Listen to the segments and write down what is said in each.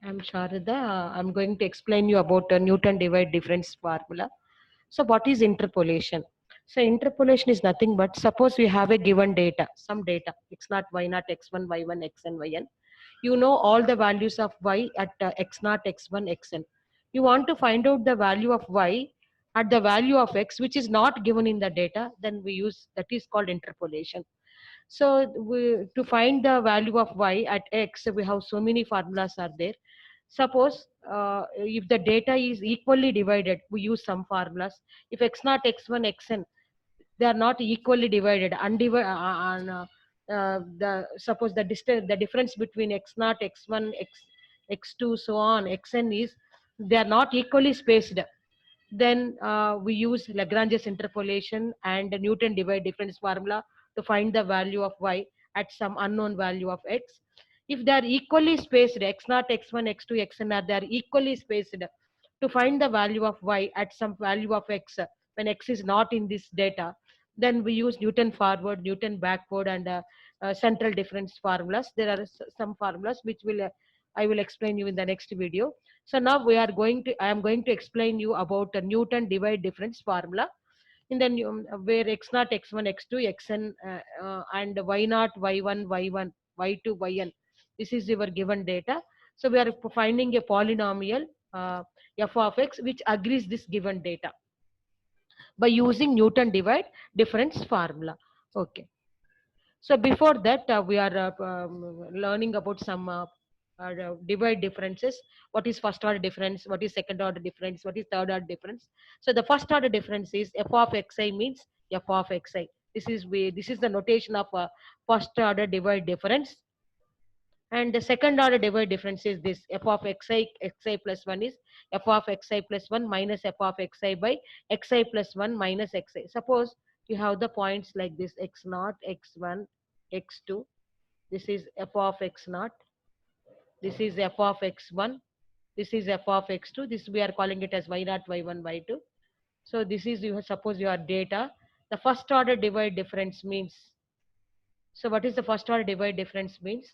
I'm Sharada. I'm going to explain you about the Newton divide difference formula. So what is interpolation? So interpolation is nothing but suppose we have a given data, some data, x naught, y naught, x1, y1, xn, yn. You know all the values of y at x naught, x1, xn. You want to find out the value of y at the value of x which is not given in the data, then we use that is called interpolation. So to find the value of y at x, we have so many formulas are there. Suppose if the data is equally divided, we use some formulas. If x naught, x1, xn, they are not equally divided, undivided, the suppose the distance, the difference between x naught, x1, x2, so on, xn is they are not equally spaced. Then we use Lagrange's interpolation and the Newton divide difference formula to find the value of y at some unknown value of x. If they are equally spaced, x naught, x1, x2, xn are they are equally spaced, to find the value of y at some value of x when x is not in this data, then we use Newton forward, Newton backward, and central difference formulas. There are some formulas which will I will explain you in the next video. So now I am going to explain you about the Newton divide difference formula in the where x naught, x1, x2, xn, and y naught, y1, y1, y2, yn. This is your given data. So we are finding a polynomial f of x which agrees this given data by using Newton divide difference formula. Okay. So before that, we are learning about some divide differences. What is first order difference? What is second order difference? What is third order difference? So the first order difference is f of xi means f of xi. This is the notation of first order divide difference. And the second order divide difference is this: f of xi plus 1 is f of xi plus 1 minus f of xi by xi plus 1 minus xi. Suppose you have the points like this: x naught, x1, x2. This is f of x naught. This is f of x1. This is f of x2. This we are calling it as y naught, y1, y2. So this is suppose your data. The first order divide difference means, so what is the first order divide difference means?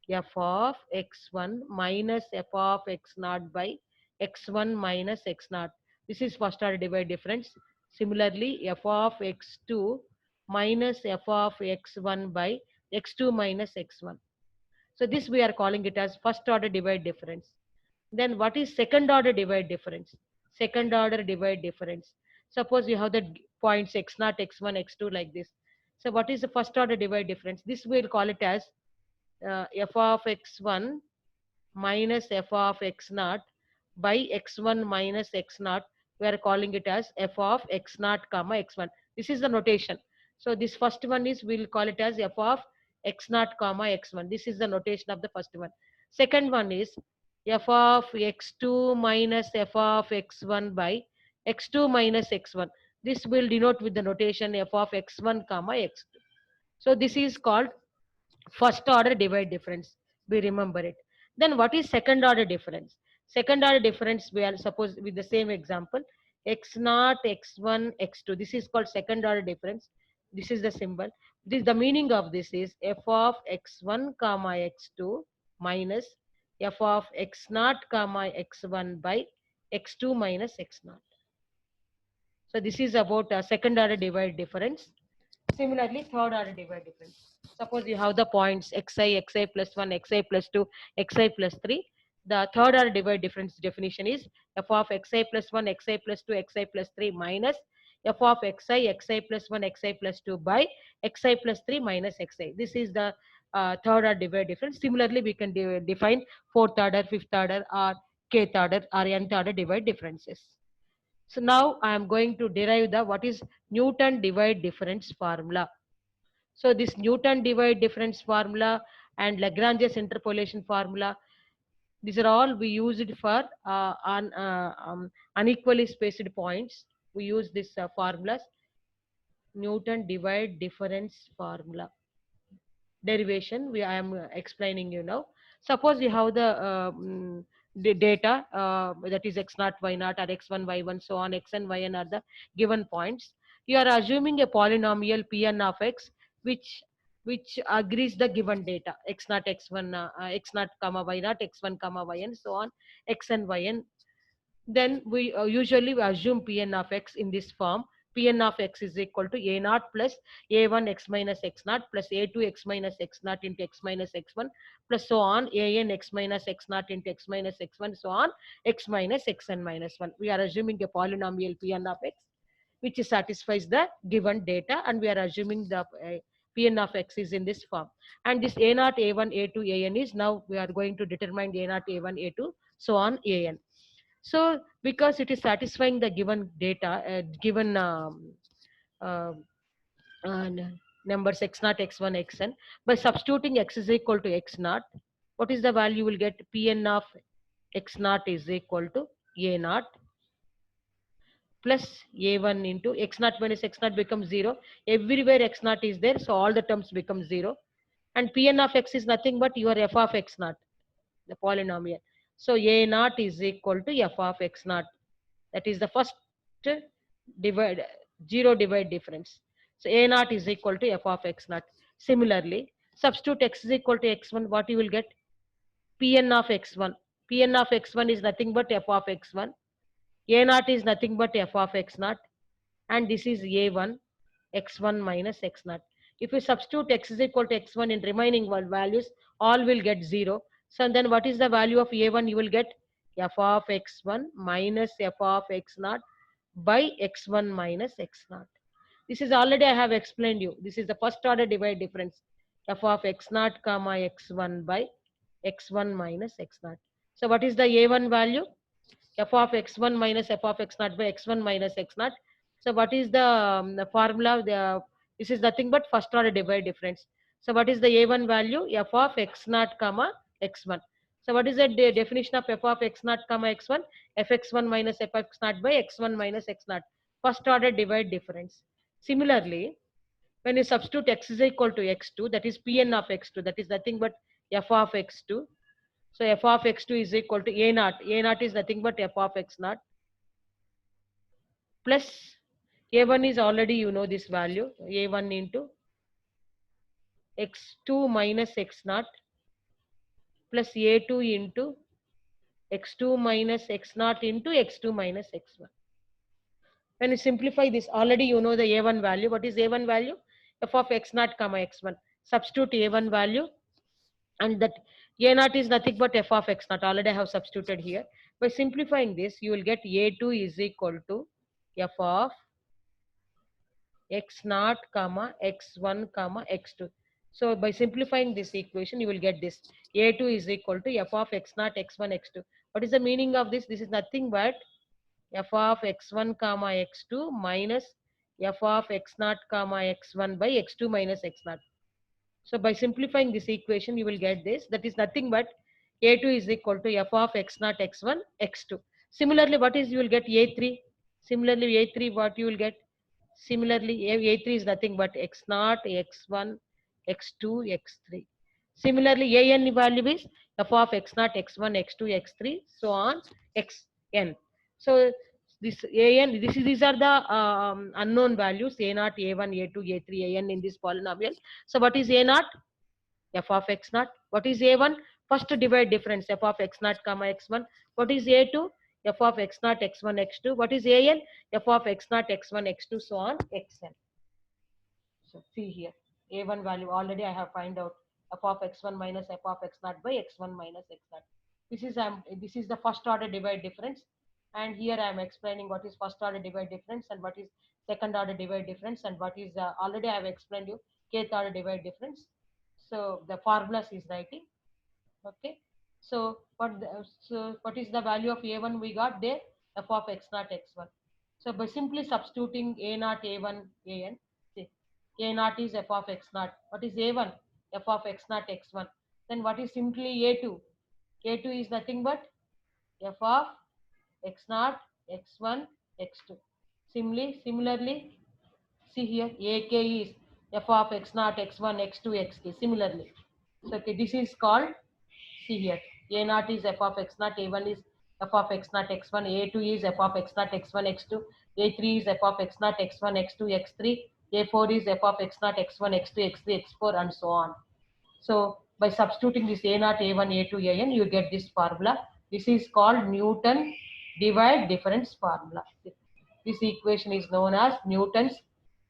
F of x1 minus f of x naught by x1 minus x naught. This is first order divide difference. Similarly, f of x2 minus f of x1 by x2 minus x1. So this we are calling it as first order divide difference. Then what is second order divide difference? Second order divide difference. Suppose you have the points x naught, x1, x2 like this. So what is the first order divide difference? This we'll call it as f of x1 minus f of x naught by x1 minus x naught. We are calling it as f of x naught comma x1. This is the notation. So this first one is, we'll call it as f of x naught comma x1. This is the notation of the first one. Second one is f of x2 minus f of x1 by x2 minus x1. This will denote with the notation f of x1 comma x2. So this is called first order divide difference. We remember it. Then what is second order difference? Second order difference, we are suppose with the same example, x naught, x1, x2. This is called second order difference. This is the symbol. This the meaning of this is f of x1 comma x2 minus f of x naught comma x1 by x2 minus x naught. So this is about second order divide difference. Similarly, third order divide difference. Suppose you have the points xi plus 1, xi plus 2, xi plus 3. The third order divide difference definition is f of xi plus 1, xi plus 2, xi plus 3 minus f of xi plus 1, xi plus 2 by xi plus 3 minus xi. This is the third order divide difference. Similarly, we can define fourth order, fifth order, or kth order or nth order divide differences. So now I am going to derive the what is Newton divide difference formula. So this Newton divide difference formula and Lagrange's interpolation formula, these are all we use it for unequally spaced points. We use this formulas, Newton divide difference formula derivation. I am explaining you now. Suppose you have the data that is x naught, y naught, or x1, y1, so on, x and yn are the given points. You are assuming a polynomial Pn of x which which agrees the given data x naught x1 x naught comma y naught x1 comma yn so on x and yn. Then we usually we assume Pn of x in this form. Pn of x is equal to a naught plus a1 x minus x naught plus a2 x minus x naught into x minus x1 plus so on an x minus x naught into x minus x1 so on x minus xn minus 1. We are assuming a polynomial Pn of x which satisfies the given data, and we are assuming the Pn of x is in this form. And this a naught a1 a2 an is now we are going to determine a naught a1 a2 so on an. So because it is satisfying the given data, given uh, uh, numbers x naught, x1, xn, by substituting x is equal to x naught, what is the value? You will get Pn of x naught is equal to a naught plus a1 into x naught minus x naught becomes 0. Everywhere x naught is there, so all the terms become 0. And Pn of x is nothing but your f of x naught, the polynomial. So a naught is equal to f of x naught. That is the first divide, zero divide difference. So a naught is equal to f of x naught. Similarly, substitute x is equal to x1, what you will get? Pn of x1. Pn of x1 is nothing but f of x1. A naught is nothing but f of x naught. And this is a1, x1 minus x naught. If you substitute x is equal to x1 in remaining values, all will get 0. So then what is the value of a1? You will get f of x1 minus f of x naught by x1 minus x naught. This is already I have explained you. This is the first order divide difference. F of x naught comma x1 by x1 minus x naught. So what is the a1 value? F of x1 minus f of x naught by x1 minus x naught. So what is the formula? This is nothing but first order divide difference. So what is the a1 value? F of x naught comma x1. So what is the definition of f of x naught comma x1? Fx1 minus f of x naught by x1 minus x naught. First order divide difference. Similarly, when you substitute x is equal to x2, that is Pn of x2, that is nothing but f of x2. So f of x2 is equal to a naught. A naught is nothing but f of x naught plus a1 is already you know this value, a1 into x2 minus x naught plus a2 into x2 minus x naught into x2 minus x1. When you simplify this, already you know the a1 value. What is a1 value? F of x naught comma x1. Substitute a1 value, and that a naught is nothing but f of x naught. Already I have substituted here. By simplifying this, you will get a2 is equal to f of x naught comma x1 comma x2. So by simplifying this equation, you will get this. A2 is equal to f of x naught x1 x2. What is the meaning of this? This is nothing but f of x1 comma x2 minus f of x naught comma x1 by x2 minus x naught. So by simplifying this equation, you will get this. That is nothing but a2 is equal to f of x naught x1 x2. Similarly, what is you will get a3? Similarly, a3 what you will get? Similarly, a3 is nothing but x naught x1 x2 x3. Similarly, an value is f of x naught x1 x2 x3 so on xn. So this an these are the unknown values a naught a1 a2 a3 an in this polynomial. So what is a naught? F of x naught. What is a1? First divide difference f of x naught comma x1. What is a2? F of x naught x1 x2. What is an? F of x naught x1 x2 so on xn. So see here, a1 value already I have find out f of x1 minus f of x naught by x1 minus x naught. This is the first order divide difference, and here I am explaining what is first order divide difference and what is second order divide difference and what is already I have explained you kth order divide difference. So the formulas is writing. Okay. So what is the value of a1 we got there? F of x naught x1. So by simply substituting a naught a1 an, see, a naught is f of x naught. What is a1? F of x naught x1. Then what is simply a2? A2 is nothing but f of x naught x1 x2. Similarly, see here ak is f of x naught x1 x2 xk. Similarly, so okay, this is called, see here, a naught is f of x naught, a1 is f of x naught x1, a2 is f of x naught x1 x2, a3 is f of x naught x1 x2 x3, A4 is f of x naught, x1, x2, x3, x4 and so on. So by substituting this A0, A1, A2, AN, you get this formula. This is called Newton divide difference formula. This equation is known as Newton's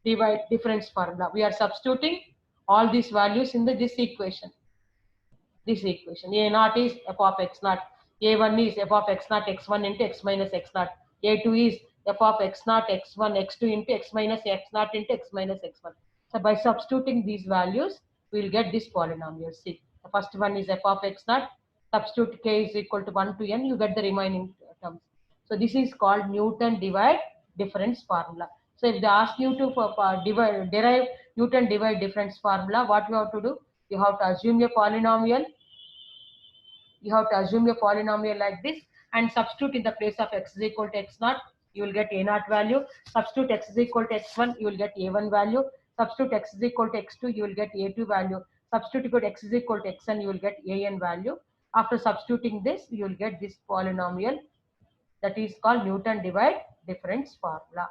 divide difference formula. We are substituting all these values in this equation. This equation. A0 is f of x naught. A1 is f of x naught, x1 into x minus x naught. A2 is f of x naught, x1, x2 into x minus x naught into x minus x1. So by substituting these values, we will get this polynomial. See, the first one is f of x naught. Substitute k is equal to 1 to n. You get the remaining terms. So this is called Newton divide difference formula. So if they ask you to derive Newton divide difference formula, what you have to do? You have to assume a polynomial. You have to assume a polynomial like this and substitute in the place of x is equal to x naught, you will get a naught value. Substitute x is equal to x1, you will get a1 value. Substitute x is equal to x2, you will get a2 value. Substitute x is equal to xn, you will get an value. After substituting this, you will get this polynomial that is called Newton divide difference formula.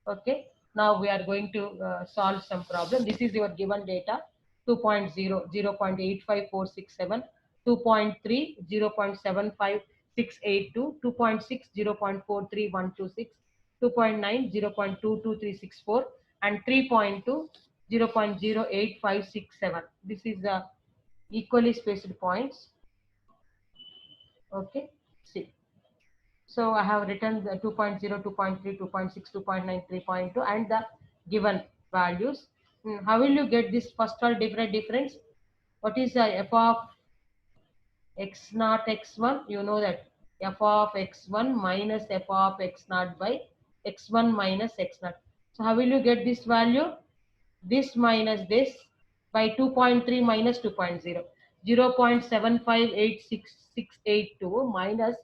Okay, now we are going to solve some problem. This is your given data: 2.0 0.85467, 2.3 0.75682, 2.6 0.43126, 2.9 0.22364, and 3.2 0.08567. This is the equally spaced points. Okay, see. So I have written the 2.0, 2.3, 2.6, 2.9, 3.2 and the given values. How will you get this first all difference? What is the f of x naught x1? You know that f of x1 minus f of x naught by x1 minus x naught. So how will you get this value? This minus this by 2.3 minus 2.0. 0.758682 minus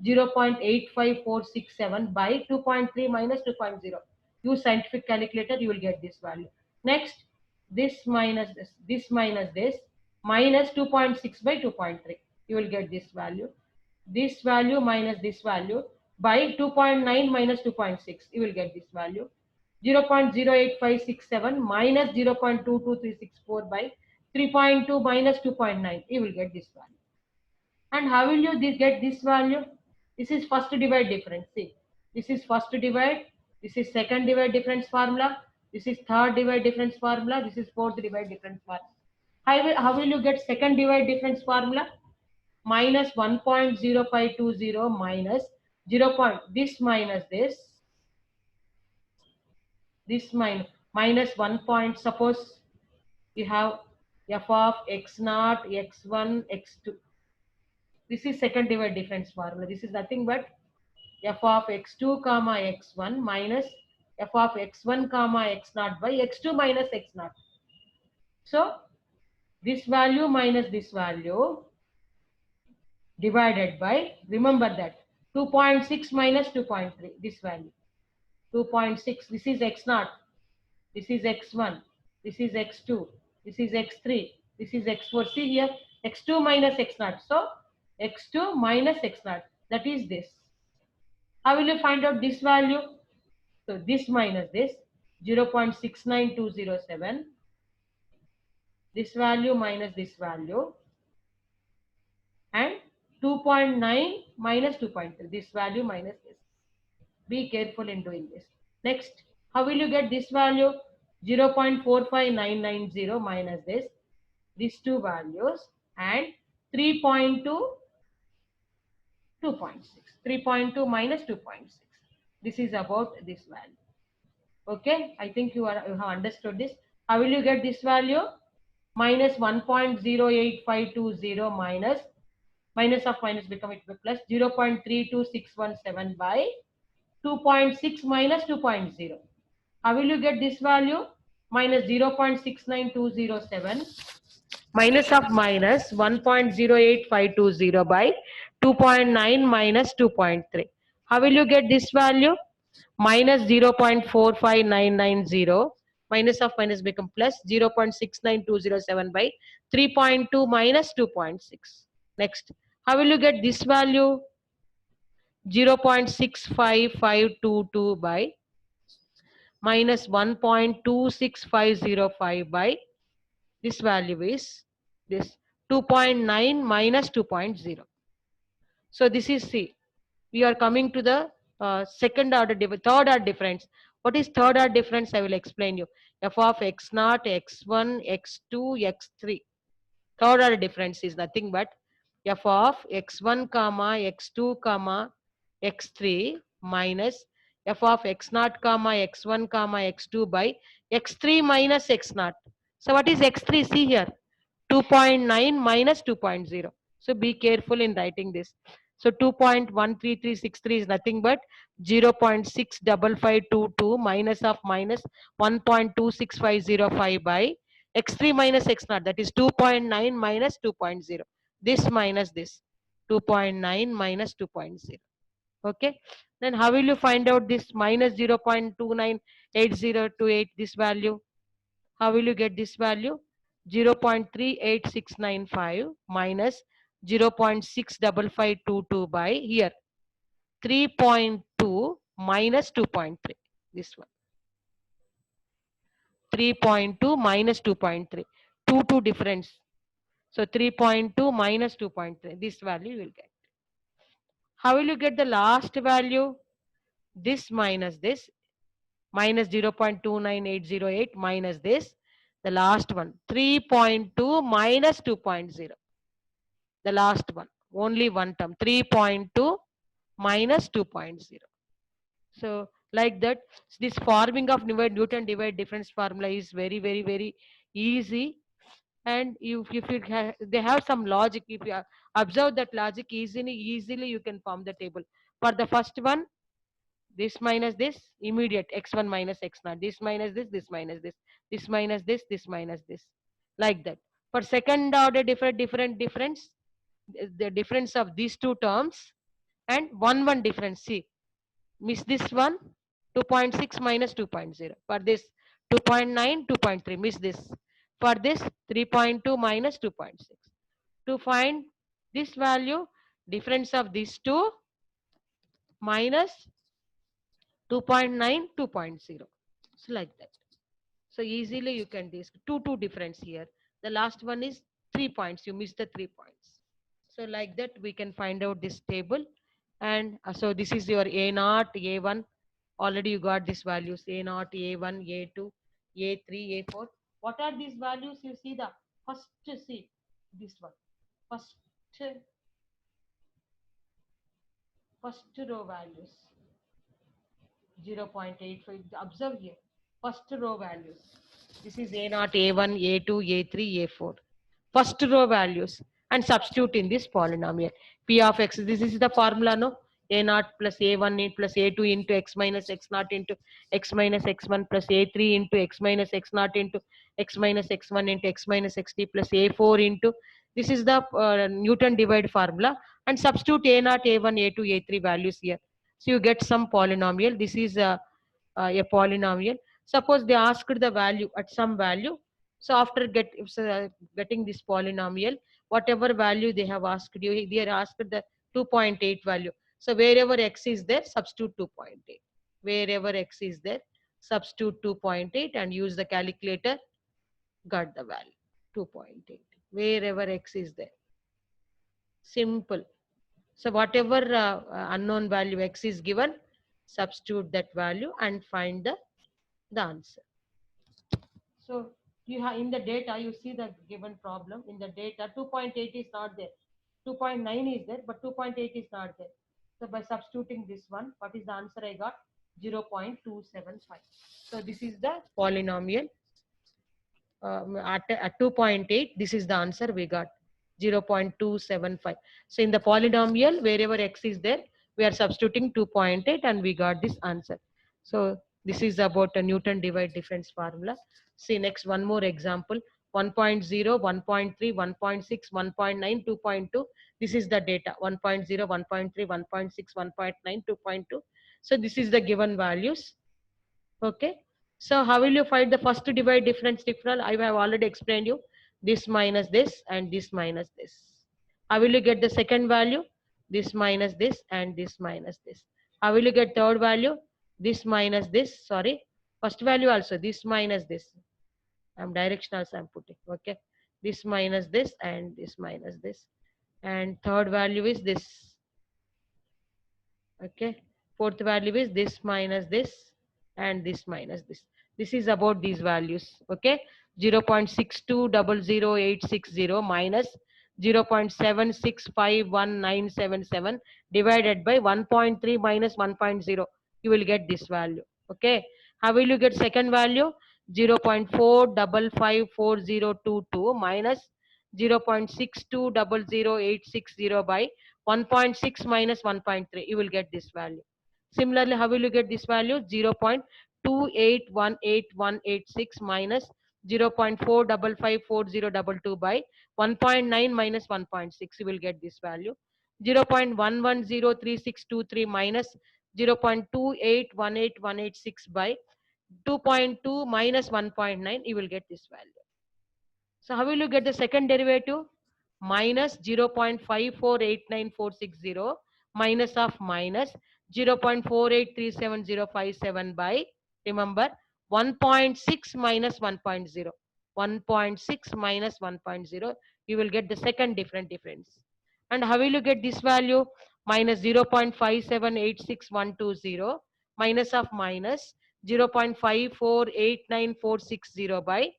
0.85467 by 2.3 minus 2.0. Use scientific calculator, you will get this value. Next, this minus this minus this minus 2.6 by 2.3. You will get this value. This value minus this value by 2.9 minus 2.6. You will get this value. 0.08567 minus 0.22364 by 3.2 minus 2.9. You will get this value. And how will you get this value? This is first divide difference. See, this is first divide. This is second divide difference formula. This is third divide difference formula. This is fourth divide difference formula. How will you get second divide difference formula? Minus 1.0520 minus 0. This minus this minus 1 point. Suppose we have f of x naught, x1, x2. This is second divide difference formula. This is nothing but f of x2 comma x1 minus f of x1 comma x naught by x2 minus x naught. So this value minus this value divided by, remember that 2.6 minus 2.3, this value 2.6. This is x naught, this is x1, this is x2, this is x3, this is x4. See here, x2 minus x naught. So x2 minus x naught, that is this. How will you find out this value? So this minus this 0.69207, this value minus this value, and 2.9 minus 2.3, this value minus this. Be careful in doing this. Next, how will you get this value? 0.45990 minus this, these two values, and 3.2, 2.6. 3.2 minus 2.6. This is about this value. Okay, I think you have understood this. How will you get this value? Minus 1.08520 minus of minus become it plus 0.32617 by 2.6 minus 2.0. How will you get this value? Minus 0.69207 minus of minus 1.08520 by 2.9 minus 2.3. How will you get this value? Minus 0.45990 minus of minus become plus 0.69207 by 3.2 minus 2.6. Next, how will you get this value? 0.65522 by minus 1.26505 by this value is this 2.9 minus 2.0. So this is C. We are coming to the third order difference. What is third order difference? I will explain you. F of x naught, x1, x2, x3. Third order difference is nothing but f of x1 comma x2 comma x3 minus f of x naught comma x1 comma x2 by x3 minus x naught. So what is x3? See here, 2.9 minus 2.0. So be careful in writing this. So 2.13363 is nothing but 0.65522 minus of minus 1.26505 by x3 minus x naught, that is 2.9 minus 2.0. This minus this 2.9 minus 2.0. Okay. Then how will you find out this minus 0.298028, this value? How will you get this value? 0.38695 minus 0.65522 by here 3.2 minus 2.3. This one. 3.2 minus 2.3. 2 difference. So 3.2 minus 2.3. This value you will get. How will you get the last value? This minus this. Minus 0.29808 minus this. The last one. 3.2 minus 2.0. The last one. Only one term. 3.2 minus 2.0. So like that, this forming of Newton divide difference formula is very, very, very easy. And if you they have some logic. If you observe that logic easily you can form the table. For the first one, this minus this, immediate x1 minus x naught. This minus this minus this minus this minus this. Like that. For second order difference, the difference of these two terms and one difference. See, miss this one, 2.6 minus 2.0. For this 2.9, 2.3, miss this. For this 3.2 minus 2.6. To find this value, difference of these two minus 2.9, 2.0. So like that. So easily you can do two difference here. The last one is 3 points. You missed the 3 points. So like that we can find out this table. And so this is your A naught, A1. Already you got these values: A naught, A1, A2, A3, A4. What are these values? You see the first, see this one. First row values 0.85. Observe here. First row values. This is A naught, A1, A2, A3, A4. First row values and substitute in this polynomial. P of x. This is the formula, no? A naught plus A1 plus A2 into x minus x naught into x minus x1 plus A3 into x minus x naught into x minus x1 into x minus xt plus A4 into. This is the Newton divide formula, and substitute A naught, A1, A2, A3 values here. So you get some polynomial. This is a polynomial. Suppose they asked the value at some value. So after getting this polynomial, whatever value they have asked you, they are asked the 2.8 value. So wherever x is there, substitute 2.8. Wherever x is there, substitute 2.8 and use the calculator, got the value 2.8. Wherever x is there. Simple. So whatever unknown value x is given, substitute that value and find the answer. So you have in the data, you see the given problem in the data, 2.8 is not there. 2.9 is there, but 2.8 is not there. So by substituting this one, what is the answer I got? 0.275. So this is the polynomial. At 2.8, this is the answer we got, 0.275. So in the polynomial, wherever x is there, we are substituting 2.8 and we got this answer. So this is about a Newton divide difference formula. See next one more example. 1.0, 1.3, 1.6, 1.9, 2.2. This is the data. 1.0, 1.3, 1.6, 1.9, 2.2. So this is the given values. Okay. So how will you find the first divide difference differential? I have already explained you. This minus this and this minus this. How will you get the second value? This minus this and this minus this. How will you get third value? This minus this, sorry. First value also this minus this. I'm direction also I'm putting. Okay. This minus this and this minus this. And third value is this. Okay. Fourth value is this minus this and this minus this. This is about these values. Okay. 0.6200860 minus 0.7651977 divided by 1.3 minus 1.0. You will get this value. Okay. How will you get second value? 0.4554022 minus 0.6200860 by 1.6 minus 1.3. You will get this value. Similarly, how will you get this value? 0.2818186 minus 0.4554022 by 1.9 minus 1.6. You will get this value. 0.110363 minus 0.2818186 by 2.2 minus 1.9. You will get this value. So how will you get the second derivative? Minus 0.5489460 minus of minus 0.4837057 by, remember, 1.6 minus 1.0. 1.6 minus 1.0. You will get the second difference. And how will you get this value? Minus 0.5786120 minus of minus 0.5489460 by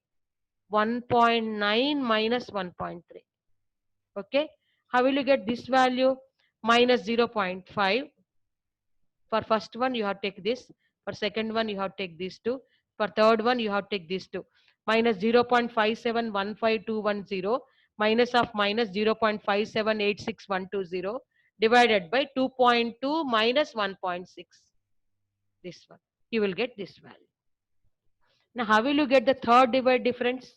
1.9 minus 1.3. Okay. How will you get this value? Minus 0.5. For first one, you have to take this. For second one, you have to take these two. For third one, you have to take these two. Minus 0.5715210 minus of minus 0.5786120 divided by 2.2 minus 1.6. This one. You will get this value. Now, how will you get the third divide difference?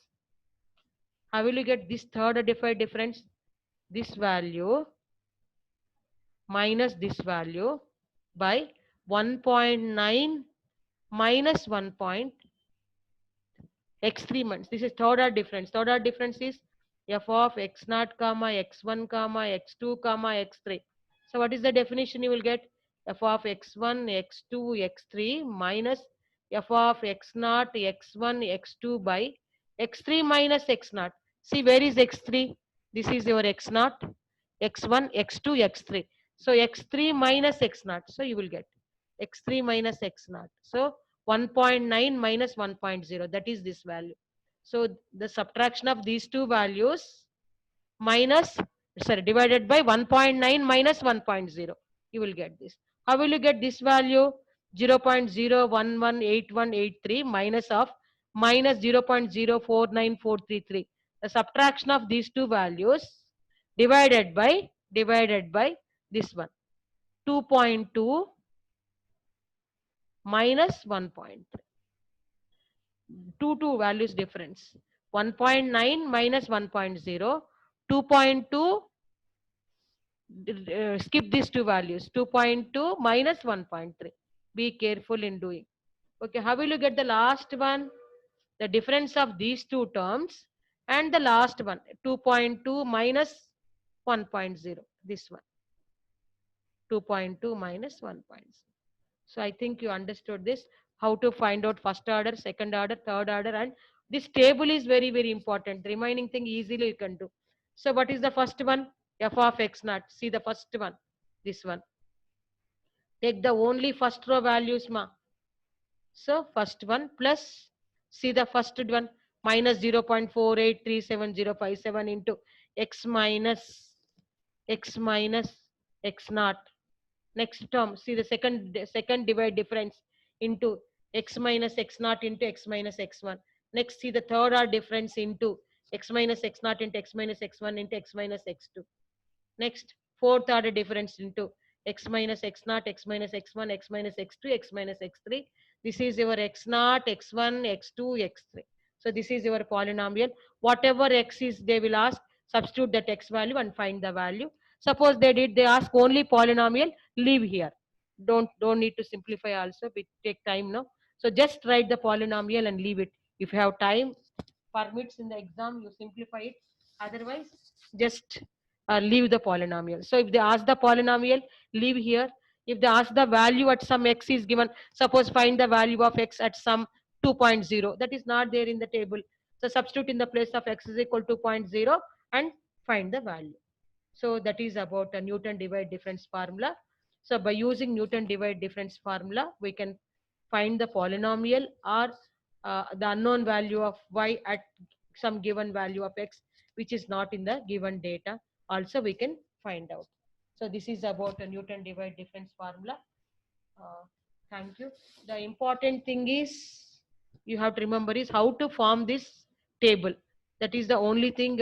How will you get this third divide difference? This value minus this value by 1.9 minus 1 point x3 months. This is third order difference. Third order difference is f of x naught comma x1 comma x2 comma x3. So what is the definition you will get? F of x1 x2 x3 minus f of x naught x1 x2 by x3 minus x naught. See, where is x3? This is your x naught, x1, x2, x3. So x3 minus x naught. So you will get x3 minus x naught. So 1.9 minus 1.0, that is this value. So the subtraction of these two values minus, sorry, divided by 1.9 minus 1.0, you will get this. How will you get this value? 0.0118183 minus of minus 0.049433. The subtraction of these two values divided by this one, 2.2 minus 1.3. 2 values difference. 1.9 minus 1.0, 2.2, skip these two values, 2.2 minus 1.3. Be careful in doing. Okay, how will you get the last one? The difference of these two terms and the last one, 2.2 minus 1.0. This one, 2.2 minus 1.0. So I think you understood this, how to find out first order, second order, third order, and this table is very, very important. The remaining thing easily you can do. So what is the first one? F of x naught. See the first one, this one. Take the only first row values, ma. So first one plus, see the first one, minus 0.4837057 into x minus x naught. Next term, see the second divide difference into x minus x naught into x minus x1. Next, see the third order difference into x minus x naught into x minus x1 into x minus x2. Next, fourth order difference into x minus x naught, x minus x1, x minus x2, x minus x3. This is your x naught, x1, x2, x3. So this is your polynomial. Whatever x is, they will ask, substitute that x value and find the value. Suppose they ask only polynomial, leave here. Don't need to simplify also, it take time now. So just write the polynomial and leave it. If you have time, permits in the exam, you simplify it. Otherwise, just leave the polynomial. So if they ask the polynomial, leave here. If they ask the value at some x is given, suppose find the value of x at some 2.0, that is not there in the table. So substitute in the place of x is equal to 2.0 and find the value. So that is about a Newton divide difference formula. So by using Newton divide difference formula, we can find the polynomial or the unknown value of y at some given value of x, which is not in the given data. Also, we can find out. So this is about a Newton divide difference formula. Uh, thank you. The important thing is you have to remember is how to form this table. That is the only thing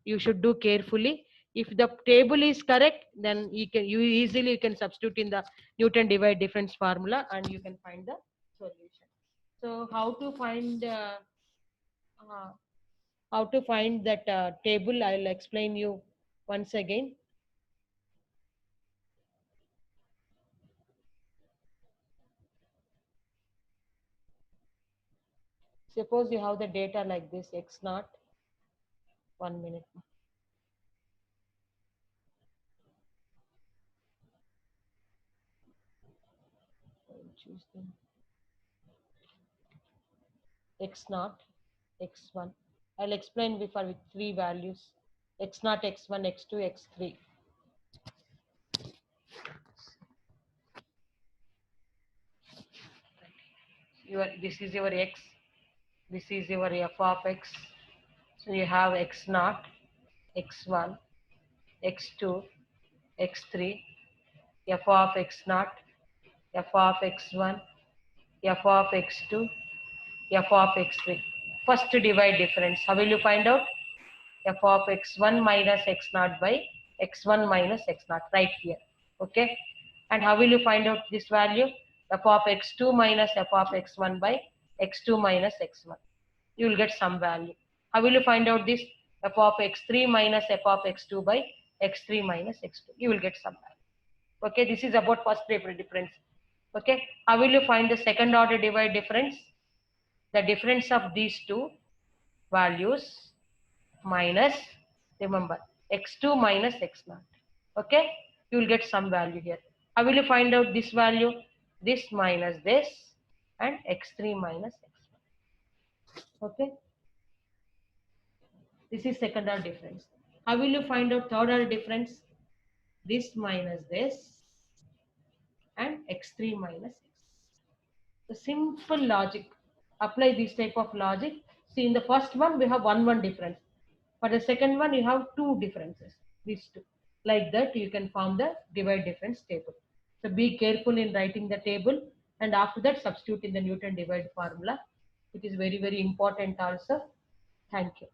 you should do carefully. If the table is correct, then you easily you can substitute in the Newton divide difference formula and you can find the solution. So uh, how to find that table? I'll explain you once again. Suppose you have the data like this x naught. 1 minute. I'll choose them. X naught, x1. I'll explain before with three values: x naught, x1, x2, x3. This is your x, this is your f of x. So you have x naught, x1, x2, x3, f of x naught, f of x1, f of x2, f of x3. First divide difference. How will you find out? F of x1 minus x naught by x1 minus x naught right here. Okay. And how will you find out this value? F of x2 minus f of x1 by x2 minus x1. You will get some value. How will you find out this? F of x3 minus f of x2 by x3 minus x2. You will get some value. Okay. This is about first divide difference. Okay. How will you find the second order divide difference? The difference of these two values minus, remember, x2 minus x0. Okay, you will get some value here. How will you find out this value? This minus this and x3 minus x1. Okay, this is second order difference. How will you find out third order difference? This minus this and x3 minus x. The simple logic. Apply this type of logic. See, in the first one we have one difference. For the second one you have two differences. These two. Like that you can form the divide difference table. So be careful in writing the table and after that substitute in the Newton divide formula. It is very important also. Thank you.